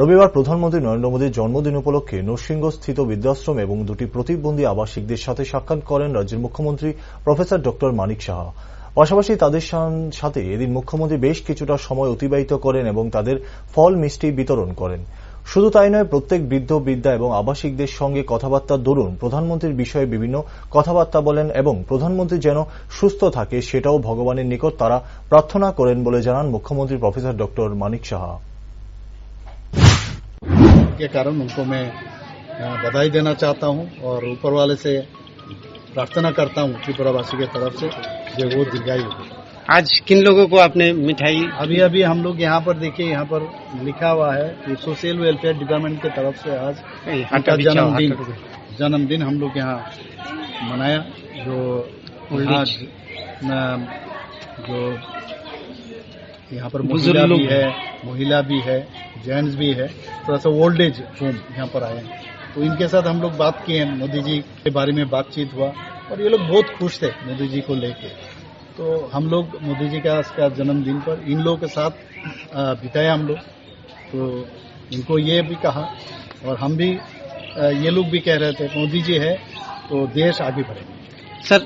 রবিবার প্রধানমন্ত্রী নরেন্দ্র মোদীর জন্মদিন উপলক্ষে নরসিংহস্থিত বৃদ্ধাশ্রম এবং দুটি প্রতিবন্ধী আবাসিকদের সাথে সাক্ষাৎ করেন রাজ্যের মুখ্যমন্ত্রী প্রফেসর ডক্টর মানিক সাহা। পাশাপাশি তাদের সাথে এদিন মুখ্যমন্ত্রী বেশ কিছুটা সময় অতিবাহিত করেন এবং তাদের ফল মিষ্টি বিতরণ করেন। শুধু তাই নয়, প্রত্যেক বৃদ্ধ বৃদ্ধা এবং আবাসিকদের সঙ্গে কথাবার্তার দরুন প্রধানমন্ত্রীর বিষয়ে বিভিন্ন কথাবার্তা বলেন এবং প্রধানমন্ত্রী যেন সুস্থ থাকে সেটাও ভগবানের নিকট তারা প্রার্থনা করেন বলে জানান মুখ্যমন্ত্রী প্রফেসর ডক্টর মানিক সাহা। के कारण उनको मैं बधाई देना चाहता हूं और ऊपर वाले से प्रार्थना करता हूं त्रिपुरावासी के तरफ से जो वो दीर्घायु हो। आज किन लोगों को आपने मिठाई? अभी हम लोग यहाँ पर देखिए, यहाँ पर लिखा हुआ है कि सोशल वेलफेयर डिपार्टमेंट की तरफ से आज उनका जन्मदिन हम लोग यहाँ मनाया। जो यहाँ पर महिला भी है, जेंट्स भी है, थोड़ा सा ओल्ड एज होम यहाँ पर आए हैं। तो इनके साथ हम लोग बात किए, मोदी जी के बारे में बातचीत हुआ और ये लोग बहुत खुश थे मोदी जी को लेके। तो हम लोग मोदी जी का जन्मदिन पर इन लोगों के साथ बिताया हम लोग। तो इनको ये भी कहा और हम भी ये लोग भी कह रहे थे मोदी जी है तो देश आगे बढ़ेगा। सर